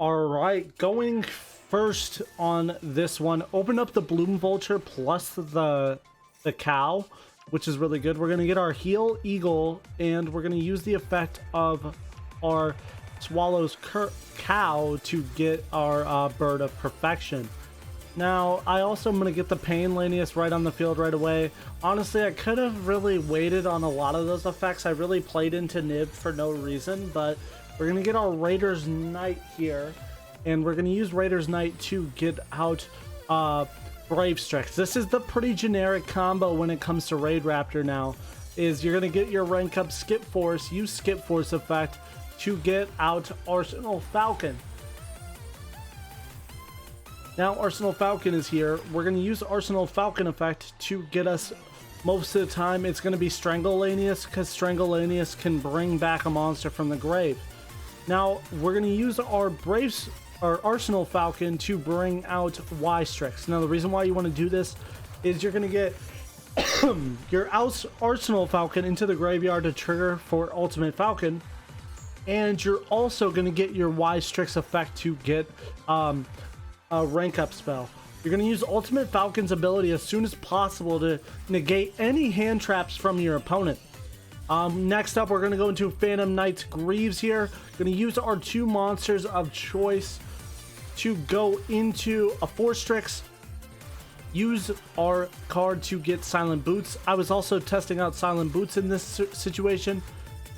All right, going first on this one, open up the Bloom Vulture plus the cow, which is really good. We're going to get our Heal Eagle, and we're going to use the effect of our Swallow's cow to get our Bird of Perfection. Now, I also am going to get the Pain Lanius right on the field right away. Honestly, I could have really waited on a lot of those effects. I really played into Nib for no reason, but we're going to get our Raider's Knight here, and we're going to use Raider's Knight to get out Brave Strix. This is the pretty generic combo when it comes to RAIDRAPTOR now, is you're going to get your rank up Skip Force, use Skip Force effect to get out Arsenal Falcon. Now Arsenal Falcon is here. We're going to use Arsenal Falcon effect to get us, most of the time it's going to be Strangle Lanius, because Strangle Lanius can bring back a monster from the grave. Now we're going to use our Arsenal Falcon to bring out Y-Strix. Now the reason why you want to do this is you're going to get your Arsenal Falcon into the graveyard to trigger for Ultimate Falcon, and you're also going to get your Y-Strix effect to get a rank up spell. You're going to use Ultimate Falcon's ability as soon as possible to negate any hand traps from your opponent. Next up, we're going to go into Phantom Knight's Greaves here. Going to use our two monsters of choice to go into a 4-Strix. Use our card to get Silent Boots. I was also testing out Silent Boots in this situation.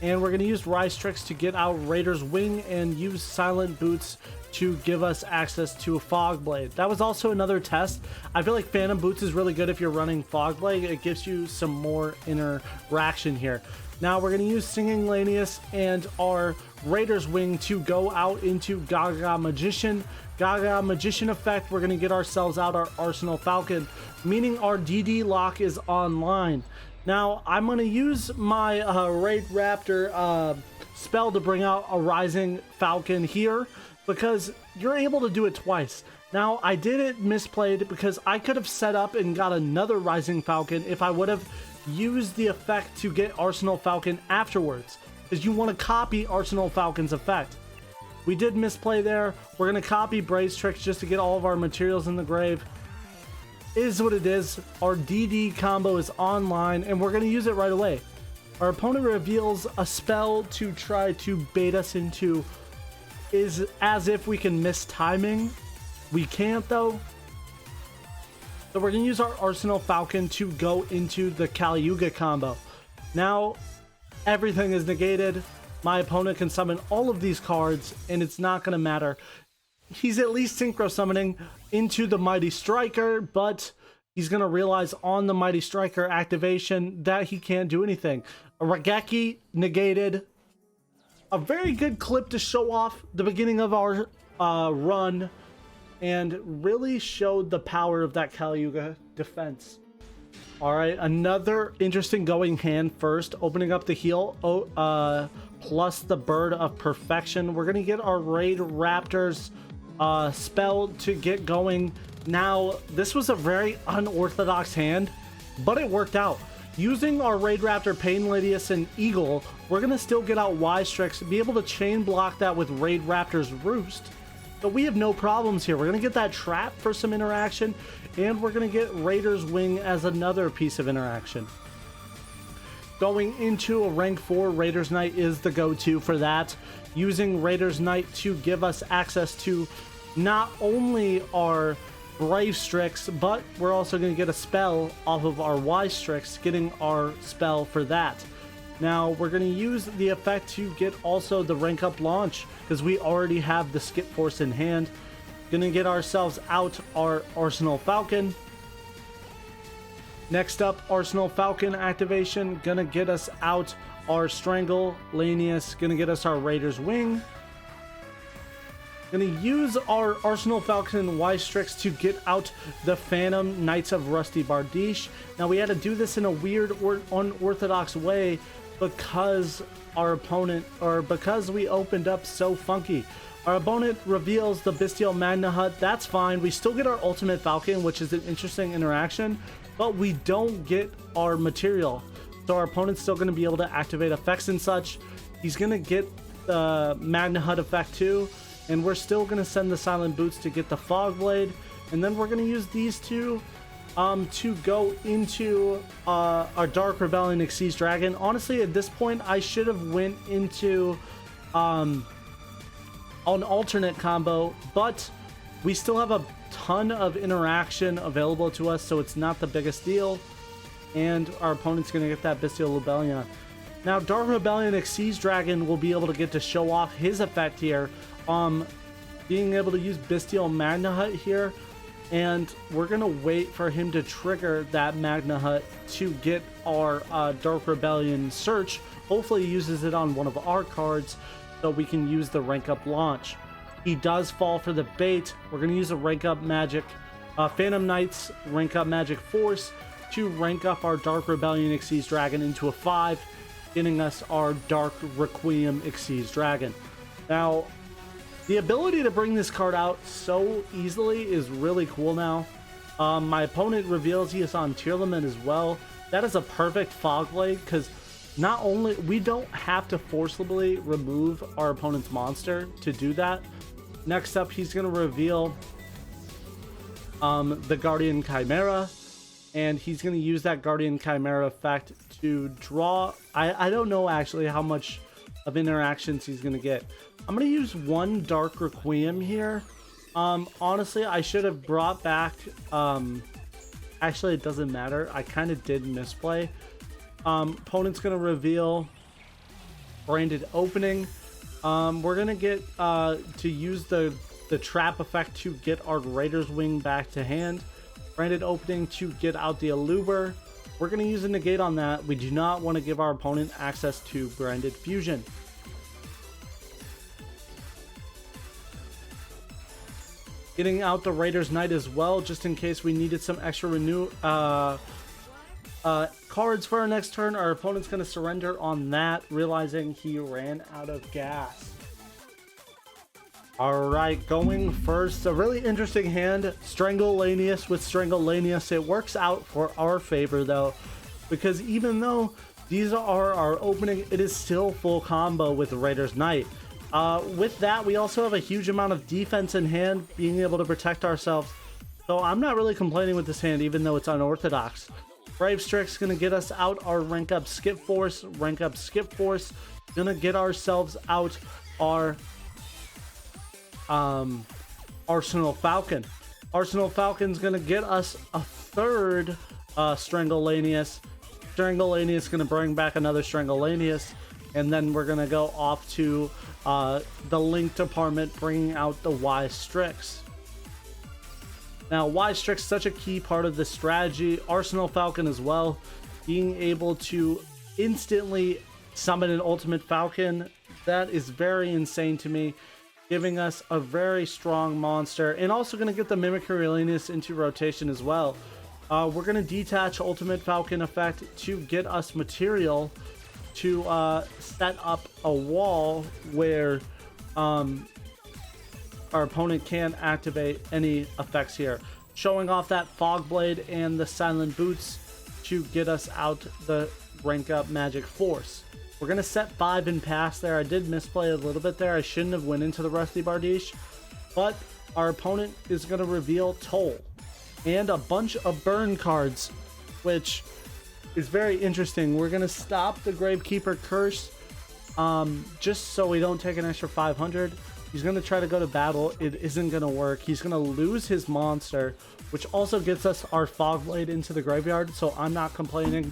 And we're going to use Raistrix to get out Raider's Wing and use Silent Boots to give us access to a Fog Blade. That was also another test. I feel like Phantom Boots is really good if you're running Fog Blade. It gives you some more interaction here. Now we're going to use Singing Lanius and our Raider's Wing to go out into Gaga Magician. Gaga Magician effect, we're going to get ourselves out our Arsenal Falcon, meaning our DD lock is online. Now I'm going to use my RAIDRAPTOR spell to bring out a Rising Falcon here, because you're able to do it twice. Now I did it misplayed because I could have set up and got another Rising Falcon if I would have used the effect to get Arsenal Falcon afterwards, because you want to copy Arsenal Falcon's effect. We did misplay there. We're going to copy Brave Tricks just to get all of our materials in the grave. Is what it is. Our DD combo is online and we're going to use it right away. Our opponent reveals a spell to try to bait us into, is as if we can miss timing. We can't though. So we're going to use our Arsenal Falcon to go into the Kali-Yuga combo. Now everything is negated. My opponent can summon all of these cards and it's not going to matter. He's at least synchro summoning into the Mighty Striker, but he's going to realize on the Mighty Striker activation that he can't do anything. A Raigeki negated. A very good clip to show off the beginning of our run and really showed the power of that Kali-Yuga defense. All right, another interesting going hand first, opening up the heal plus the Bird of Perfection. We're going to get our RAIDRAPTORS spell to get going. Now, this was a very unorthodox hand, but it worked out. Using our RAIDRAPTOR, Pain Lanius, and Eagle, we're going to still get out Y-Strix, be able to chain block that with RAIDRAPTOR's Roost. But we have no problems here. We're going to get that trap for some interaction, and we're going to get Raider's Wing as another piece of interaction. Going into a rank 4, Raider's Knight is the go-to for that. Using Raider's Knight to give us access to not only our Brave Strix, but we're also going to get a spell off of our Y-Strix, getting our spell for that. Now we're going to use the effect to get also the rank up launch, because we already have the Skip Force in hand. Going to get ourselves out our Arsenal Falcon. Next up, Arsenal Falcon activation, going to get us out our Strangle Lanius, going to get us our Raider's Wing. Going to use our Arsenal Falcon Y-Strix to get out the Phantom Knights of Rusty Bardiche. Now we had to do this in a weird or unorthodox way because our opponent, or because we opened up so funky. Our opponent reveals the Bestial Magna Hut. That's fine. We still get our Ultimate Falcon, which is an interesting interaction, but we don't get our material. So our opponent's still going to be able to activate effects and such. He's going to get the Magna Hut effect too. And we're still going to send the Silent Boots to get the Fog Blade. And then we're going to use these two to go into our Dark Rebellion Xyz Dragon. Honestly, at this point, I should have went into an alternate combo, but we still have a ton of interaction available to us, so it's not the biggest deal. And our opponent's going to get that Bestial Rebellion. Now, Dark Rebellion Xyz Dragon will be able to get to show off his effect here. Being able to use Bestial Magna Hut here. And we're going to wait for him to trigger that Magna Hut to get our Dark Rebellion search. Hopefully he uses it on one of our cards so we can use the rank up launch. He does fall for the bait. We're going to use a rank up magic, Phantom Knight's rank up magic force to rank up our Dark Rebellion Xyz Dragon into a 5, getting us our Dark Requiem Xyz Dragon. Now, the ability to bring this card out so easily is really cool now. My opponent reveals he is on tier limit as well. That is a perfect Fog Blade because not only we don't have to forcibly remove our opponent's monster to do that. Next up, he's going to reveal the Guardian Chimera, and he's going to use that Guardian Chimera effect to draw. I don't know actually how much of interactions he's going to get. I'm going to use one Dark Requiem here. Honestly, I should have brought back... actually, it doesn't matter. I kind of did misplay. Opponent's going to reveal Branded Opening. We're going to get to use the trap effect to get our Raider's Wing back to hand. Branded Opening to get out the Alluber. We're going to use a negate on that. We do not want to give our opponent access to Branded Fusion. Getting out the Raider's Knight as well, just in case we needed some extra cards for our next turn. Our opponent's going to surrender on that, realizing he ran out of gas. Alright, going first, a really interesting hand, Strangleanius with Strangleanius. It works out for our favor though, because even though these are our opening, it is still full combo with the Raider's Knight. With that, we also have a huge amount of defense in hand, being able to protect ourselves. So I'm not really complaining with this hand, even though it's unorthodox. Brave Strix going to get us out our rank up skip force. Rank up skip force. Going to get ourselves out our Arsenal Falcon. Arsenal Falcon's going to get us a third Strangleanius. Strangleanius going to bring back another Strangleanius. And then we're going to go off to the Link Department, bringing out the Y Strix. Now, Y Strix is such a key part of the strategy. Arsenal Falcon as well. Being able to instantly summon an Ultimate Falcon, that is very insane to me. Giving us a very strong monster. And also going to get the Mimicry into rotation as well. We're going to detach Ultimate Falcon effect to get us material to set up a wall where our opponent can't activate any effects here. Showing off that Fog Blade and the Silent Boots to get us out the rank up Magic Force. We're going to set 5 and pass there. I did misplay a little bit there. I shouldn't have went into the Rusty Bardiche. But our opponent is going to reveal Toll and a bunch of burn cards, which is very interesting. We're going to stop the Gravekeeper Curse just so we don't take an extra 500. He's going to try to go to battle. It isn't going to work. He's going to lose his monster, which also gets us our Fog Blade into the graveyard, so I'm not complaining.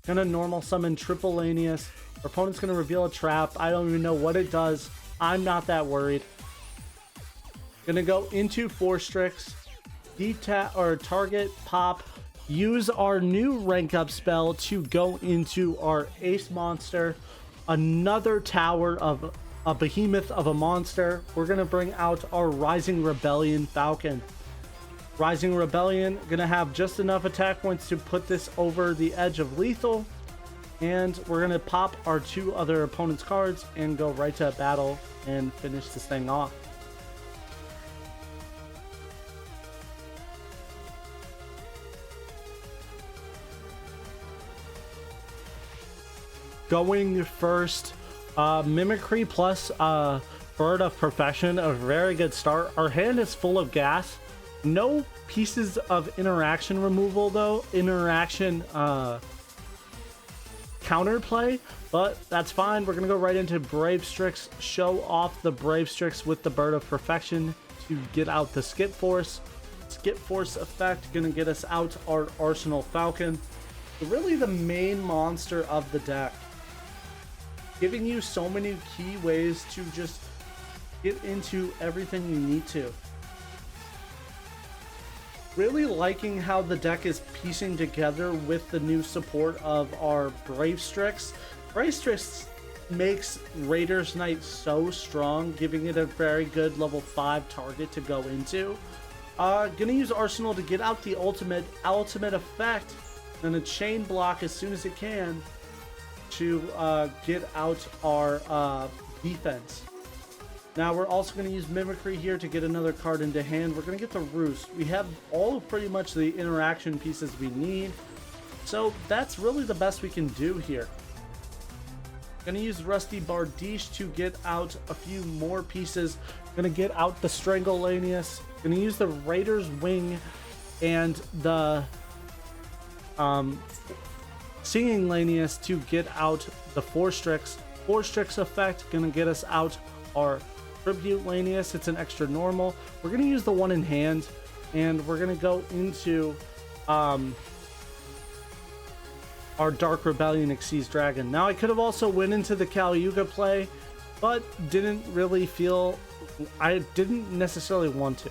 Going to normal summon Tripleanius. Our opponent's going to reveal a trap. I don't even know what it does. I'm not that worried. Going to go into 4 Strix. Target, pop. Use our new rank up spell to go into our Ace monster. Another tower of a behemoth of a monster. We're going to bring out our Rising Rebellion Falcon. Rising Rebellion going to have just enough attack points to put this over the edge of lethal. And we're going to pop our 2 other opponent's cards and go right to battle and finish this thing off. Going first, Mimicry plus Bird of Profession, a very good start. Our hand is full of gas. No pieces of interaction removal though. Interaction counterplay, but that's fine. We're gonna go right into Brave Strix, show off the Brave Strix with the Bird of Perfection to get out the Skip Force. Skip Force effect gonna get us out our Arsenal Falcon. Really the main monster of the deck, giving you so many key ways to just get into everything you need to. Really liking how the deck is piecing together with the new support of our Brave Strix. Brave Strix makes Raiders Knight so strong, giving it a very good level 5 target to go into. Gonna use Arsenal to get out the ultimate effect and a chain block as soon as it can to get out our defense. Now we're also going to use Mimicry here to get another card into hand. We're going to get the Roost. We have all of pretty much the interaction pieces we need. So that's really the best we can do here. Going to use Rusty Bardiche to get out a few more pieces. Going to get out the Strangolanius. Going to use the Raider's Wing and the Singing Lanius to get out the Force Strix. Force Strix effect going to get us out our Tribute Lanius. It's an extra normal. We're going to use the one in hand, and we're going to go into our Dark Rebellion Xyz Dragon. Now I could have also went into the Caliuga play, but didn't really feel, I didn't necessarily want to.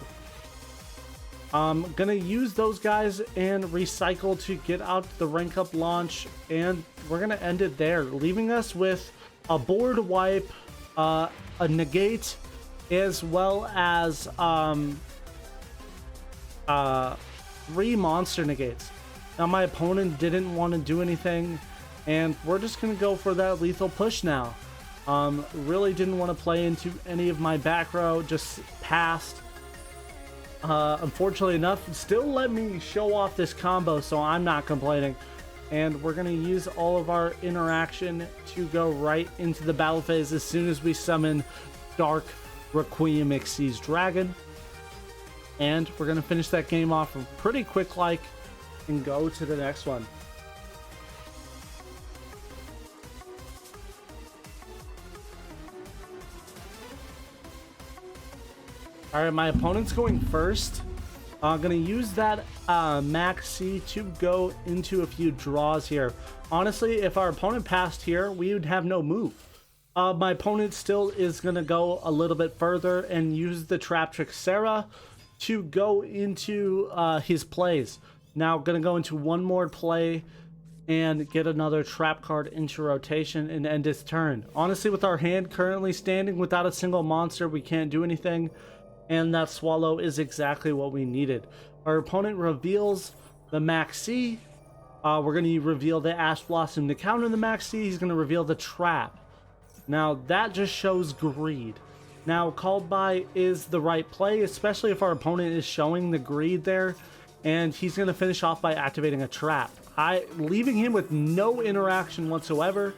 I'm gonna use those guys and recycle to get out the rank up launch, and we're gonna end it there, leaving us with a board wipe, a negate, as well as 3 monster negates. Now my opponent didn't want to do anything, and we're just gonna go for that lethal push now. Really didn't want to play into any of my back row, just passed. Unfortunately enough, still let me show off this combo, so I'm not complaining. And we're going to use all of our interaction to go right into the battle phase as soon as we summon Dark Requiem Xyz Dragon. And we're going to finish that game off pretty quick like and go to the next one. Alright, my opponent's going first. I'm going to use that Max C to go into a few draws here. Honestly, if our opponent passed here, we would have no move. My opponent still is going to go a little bit further and use the Trap Trick Sarah to go into his plays. Now, going to go into one more play and get another trap card into rotation and end his turn. Honestly, with our hand currently standing without a single monster, we can't do anything. And that swallow is exactly what we needed. Our opponent reveals the Max C. We're going to reveal the Ash Blossom to counter the Max C. He's going to reveal the trap. Now that just shows greed. Now called by is the right play, especially if our opponent is showing the greed there. And he's going to finish off by activating a trap. Leaving him with no interaction whatsoever,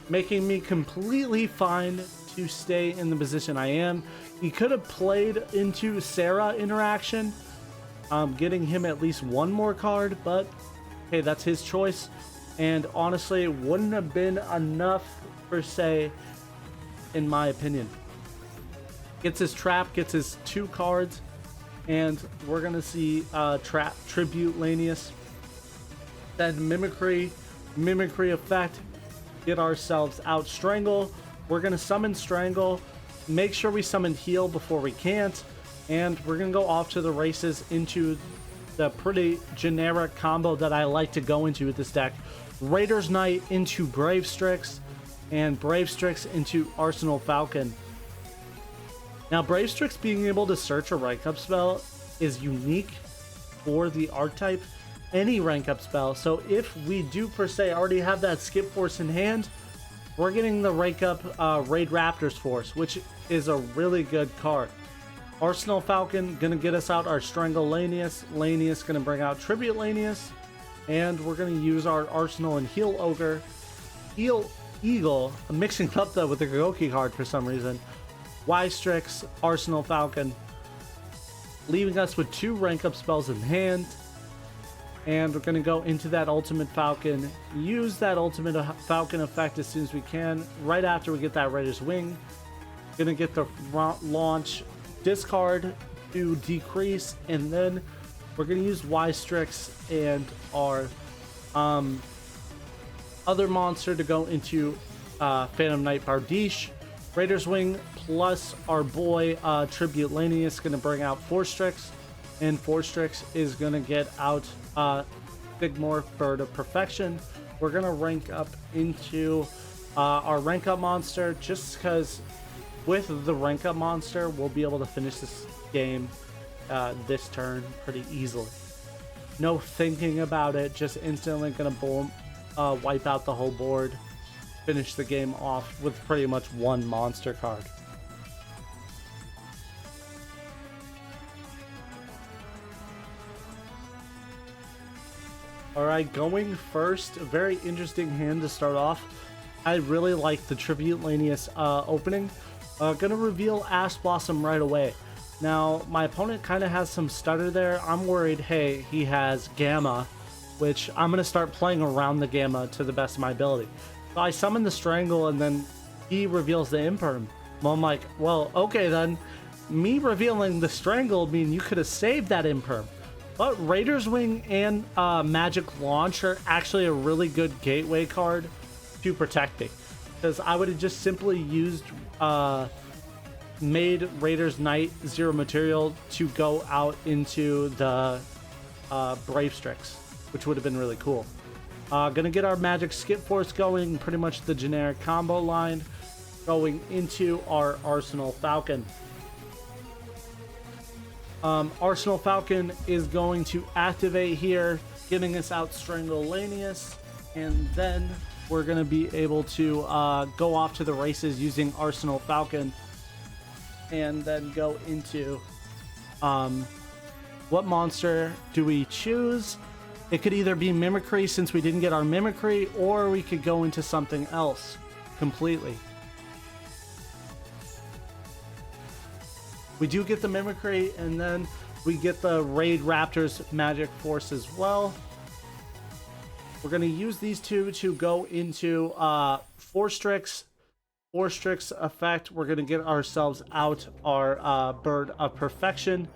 making me completely fine to stay in the position I am. He could have played into Sarah interaction, getting him at least one more card, but hey, that's his choice. And honestly, it wouldn't have been enough per se, in my opinion. Gets his trap, gets his 2 cards, and we're gonna see trap Tribute Lanius. Then Mimicry effect, get ourselves out Strangle. We're gonna summon Strangle. Make sure we summon Heal before we can't, and we're gonna go off to the races into the pretty generic combo that I like to go into with this deck. Raiders Knight into Brave Strix, and Brave Strix into Arsenal Falcon. Now Brave Strix being able to search a rank up spell is unique for the archetype, any rank up spell. So if we do per se already have that Skip Force in hand, we're getting the rank up RAIDRAPTORS Force, which is a really good card. Arsenal Falcon gonna get us out our Strangle Lanius. Lanius gonna bring out Tribute Lanius, and we're gonna use our Arsenal and Heal Ogre. Heal Eagle, I'm mixing up that with the Goki card for some reason. Y-Strix, Arsenal Falcon, leaving us with 2 rank up spells in hand. And we're going to go into that Ultimate Falcon, use that Ultimate Falcon effect as soon as we can. Right after we get that Raider's Wing, going to get the launch, discard to decrease, and then we're going to use Y-Strix and our other monster to go into Phantom Knight Bardiche. Raider's Wing plus our boy Tribute Lanius going to bring out 4-Strix, and 4-Strix is going to get out Sigmorph Bird of Perfection. We're going to rank up into our rank up monster, just because with the rank up monster we'll be able to finish this game this turn pretty easily. No thinking about it, just instantly going to wipe out the whole board, finish the game off with pretty much 1 monster card. Alright, going first, a very interesting hand to start off. I really like the Tribute Lanius opening. Gonna reveal Ash Blossom right away. Now, my opponent kind of has some stutter there. I'm worried, hey, he has Gamma, which I'm gonna start playing around the Gamma to the best of my ability. So I summon the Strangle, and then he reveals the Imperm. Well, I'm like, well, okay then. Me revealing the Strangle mean you could have saved that Imperm. But Raider's Wing and Magic Launch are actually a really good gateway card to protect me. Because I would have just simply used, made Raider's Knight 0 material to go out into the Brave Strix, which would have been really cool. Gonna get our Magic Skip Force going, pretty much the generic combo line, going into our Arsenal Falcon. Arsenal Falcon is going to activate here, getting us out Strangle Lanius, and then we're going to be able to go off to the races using Arsenal Falcon, and then go into what monster do we choose? It could either be Mimicry, since we didn't get our Mimicry, or we could go into something else completely. We do get the Mimicry, and then we get the RAIDRAPTORS Magic Force as well. We're going to use these two to go into 4-Strix. 4-Strix effect. We're going to get ourselves out our Bird of Perfection.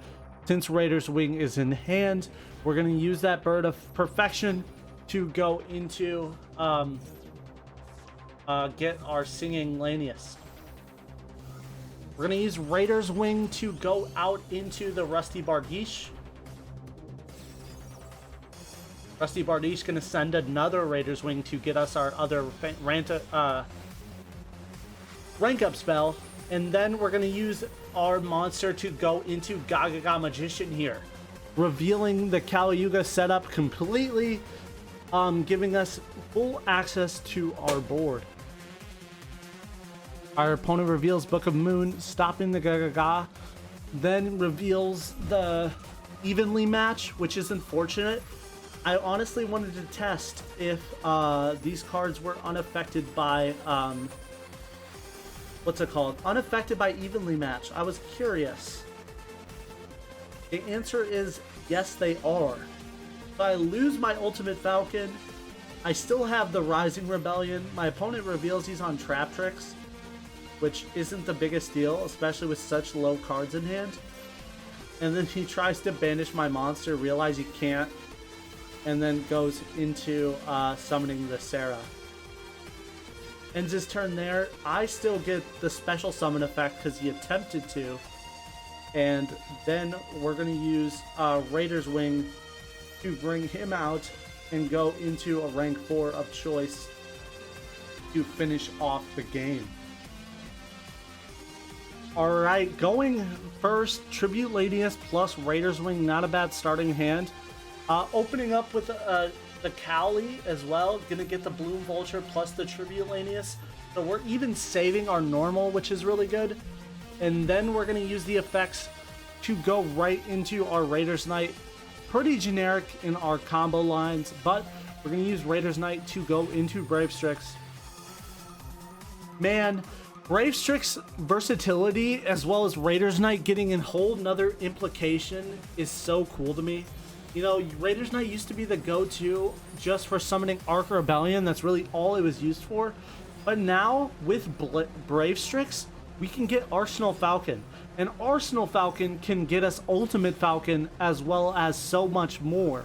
Since Raider's Wing is in hand, we're going to use that Bird of Perfection to go into get our Singing Lanius. We're going to use Raider's Wing to go out into the Rusty Bardiche. Rusty Bardiche going to send another Raider's Wing to get us our other rank up spell. And then we're going to use our monster to go into Gaga Magician here, revealing the Kali Yuga setup completely, giving us full access to our board. Our opponent reveals Book of Moon, stopping the Gaga, then reveals the Evenly Match, which is unfortunate. I honestly wanted to test if these cards were unaffected by, what's it called? Unaffected by Evenly Match. I was curious. The answer is yes, they are. So I lose my Ultimate Falcon. I still have the Rising Rebellion. My opponent reveals he's on Trap Tricks, which isn't the biggest deal, especially with such low cards in hand. And then he tries to banish my monster, realize he can't, and then goes into summoning the Sarah. Ends his turn there. I still get the special summon effect because he attempted to. And then we're going to use Raider's Wing to bring him out and go into a rank 4 of choice to finish off the game. Alright, going first, Tribute Lanius plus Raider's Wing, not a bad starting hand. Opening up with the Cowley as well, gonna get the Bloom Vulture plus the Tribute Lanius. So we're even saving our normal, which is really good. And then we're gonna use the effects to go right into our Raider's Knight. Pretty generic in our combo lines, but we're gonna use Raider's Knight to go into Brave Strix. Man, Brave Strix's versatility, as well as Raider's Knight getting a whole nother implication, is so cool to me. You know, Raider's Knight used to be the go-to just for summoning Arc Rebellion. That's really all it was used for. But now, with Brave Strix, we can get Arsenal Falcon. And Arsenal Falcon can get us Ultimate Falcon, as well as so much more.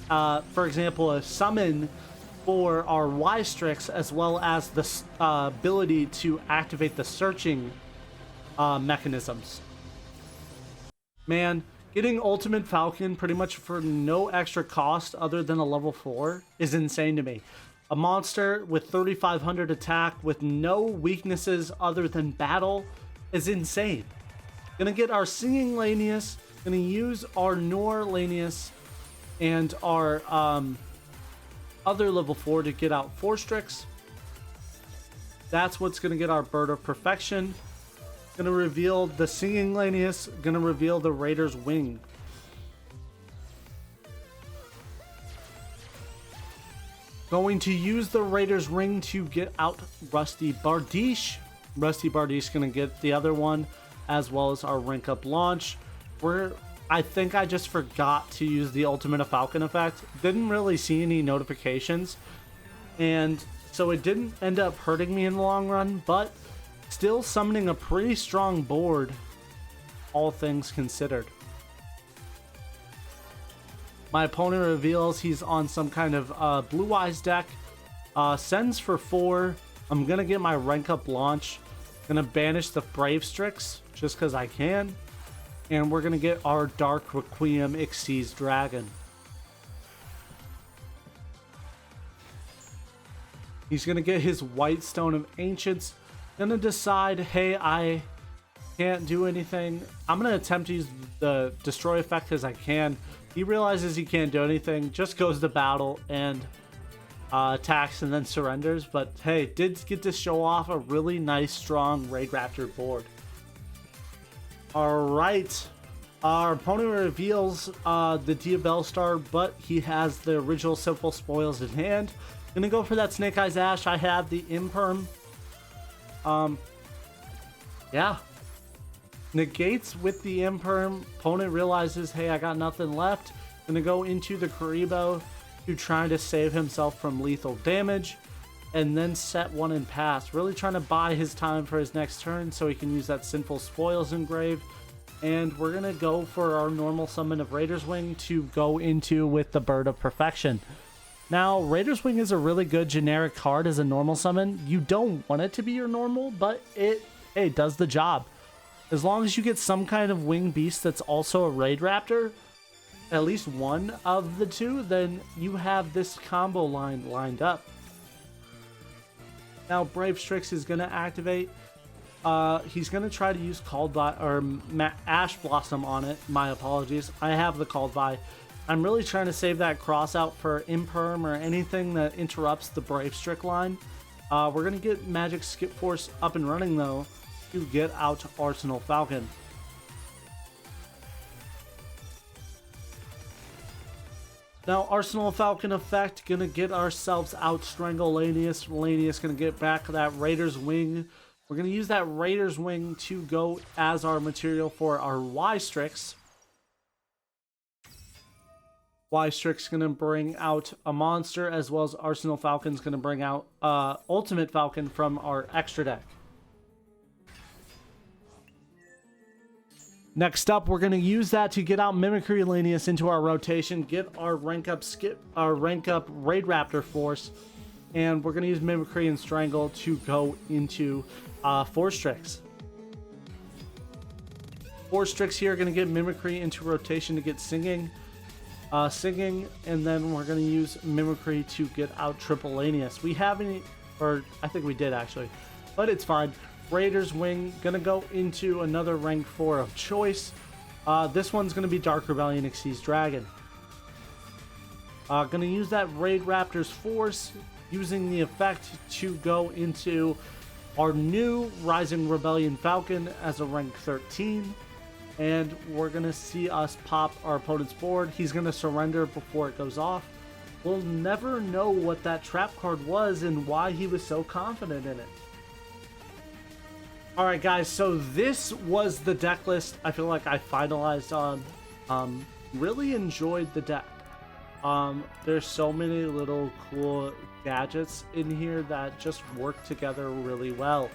For example, a summon for our Y-Strix, as well as the ability to activate the searching mechanisms. Man, getting Ultimate Falcon pretty much for no extra cost other than a level 4 is insane to me. A monster with 3,500 attack with no weaknesses other than battle is insane. Gonna get our Singing Lanius, gonna use our Nor Lanius and our other level 4 to get out 4 Strix. That's what's gonna get our Bird of Perfection. Gonna reveal the Singing Lanius, gonna reveal the Raider's Wing. Going to use the Raider's Ring to get out Rusty Bardiche. Rusty Bardiche gonna get the other one, as well as our rank up launch. I think I just forgot to use the Ultimate Falcon effect. Didn't really see any notifications, and so it didn't end up hurting me in the long run, but still summoning a pretty strong board, all things considered. My opponent reveals he's on some kind of Blue Eyes deck. Sends for 4. I'm gonna get my rank up launch. Gonna banish the Brave Strix just because I can. And we're gonna get our Dark Requiem Xyz Dragon. He's gonna get his White Stone of Ancients. Gonna decide, hey, I can't do anything. I'm gonna attempt to use the Destroy effect as I can. He realizes he can't do anything, just goes to battle and attacks and then surrenders. But hey, did get to show off a really nice, strong RAIDRAPTOR board. Alright, our opponent reveals the Diabellstar, but he has the original Simple Spoils in hand. Gonna go for that Snake Eyes Ash. I have the Imperm. Yeah. Negates with the Imperm. Opponent realizes, hey, I got nothing left. Gonna go into the Karibo to try to save himself from lethal damage. And then set one and pass. Really trying to buy his time for his next turn so he can use that Sinful Spoils engrave. And we're gonna go for our normal summon of Raider's Wing to go into with the Bird of Perfection. Now, Raider's Wing is a really good generic card as a normal summon. You don't want it to be your normal, but it does the job. As long as you get some kind of winged beast that's also a RAIDRAPTOR, at least one of the two, then you have this combo line lined up. Now, Brave Strix is going to activate. He's going to try to use Ash Blossom on it. My apologies. I have the Called By. I'm really trying to save that cross out for Imperm or anything that interrupts the Brave Strix line. We're going to get Magic Skip Force up and running, though, to get out Arsenal Falcon. Now, Arsenal Falcon effect, gonna get ourselves out Strangle Lanius. Lanius gonna get back that Raider's Wing. We're gonna use that Raider's Wing to go as our material for our Y-Strix. Y-Strix gonna bring out a monster, as well as Arsenal Falcon's gonna bring out Ultimate Falcon from our extra deck. Next up, we're going to use that to get out Mimicry Lanius into our rotation, get our rank up RAIDRAPTOR force, and we're going to use Mimicry and Strangle to go into 4 Strix. 4 Strix here, going to get Mimicry into rotation to get Singing, and then we're going to use Mimicry to get out Triple Lanius. We haven't, or I think we did actually, but it's fine. Raider's Wing, gonna go into another rank 4 of choice. This one's gonna be Dark Rebellion Xyz Dragon. Gonna use that RAIDRAPTOR's force, using the effect to go into our new Rising Rebellion Falcon as a rank 13. And we're gonna see us pop our opponent's board. He's gonna surrender before it goes off. We'll never know what that trap card was and why he was so confident in it. Alright guys, so this was the deck list. I feel like I finalized on. Really enjoyed the deck. There's so many little cool gadgets in here that just work together really well.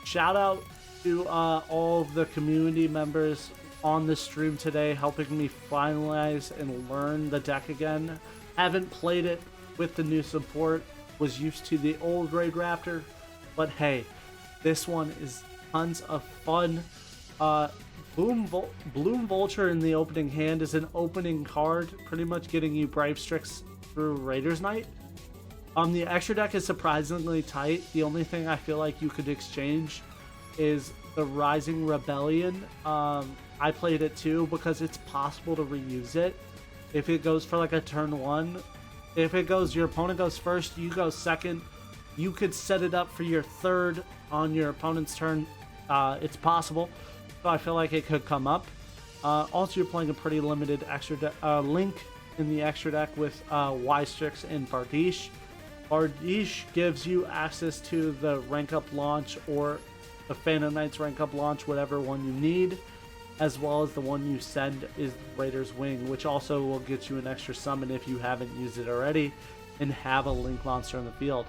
Shout out to all of the community members on the stream today, helping me finalize and learn the deck again. Haven't played it with the new support, was used to the old RAIDRAPTOR, but hey, this one is tons of fun. Bloom Vulture in the opening hand is an opening card, pretty much getting you Brave Strix through Raiders Night. The extra deck is surprisingly tight. The only thing I feel like you could exchange is the Rising Rebellion. I played it too because it's possible to reuse it. If it goes for like a turn 1, if it goes, your opponent goes first, you go second, you could set it up for your third on your opponent's turn. It's possible. So I feel like it could come up. Also, you're playing a pretty limited extra Link in the extra deck with Y-Strix and Bardiche. Bardiche gives you access to the rank up launch or the Phantom Knights rank up launch, whatever one you need, as well as the one you send is Raider's Wing, which also will get you an extra summon if you haven't used it already and have a Link monster in the field.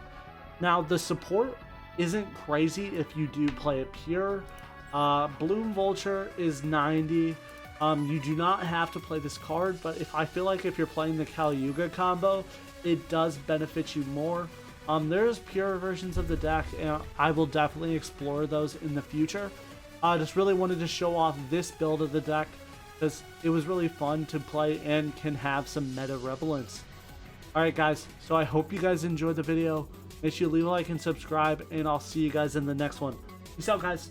Now, the support isn't crazy if you do play it pure. Bloom Vulture is 90. You do not have to play this card, but I feel like if you're playing the Yugioh combo, it does benefit you more. There's pure versions of the deck, and I will definitely explore those in the future. I just really wanted to show off this build of the deck because it was really fun to play and can have some meta relevance. Alright guys, so I hope you guys enjoyed the video. Make sure you leave a like and subscribe, and I'll see you guys in the next one. Peace out, guys.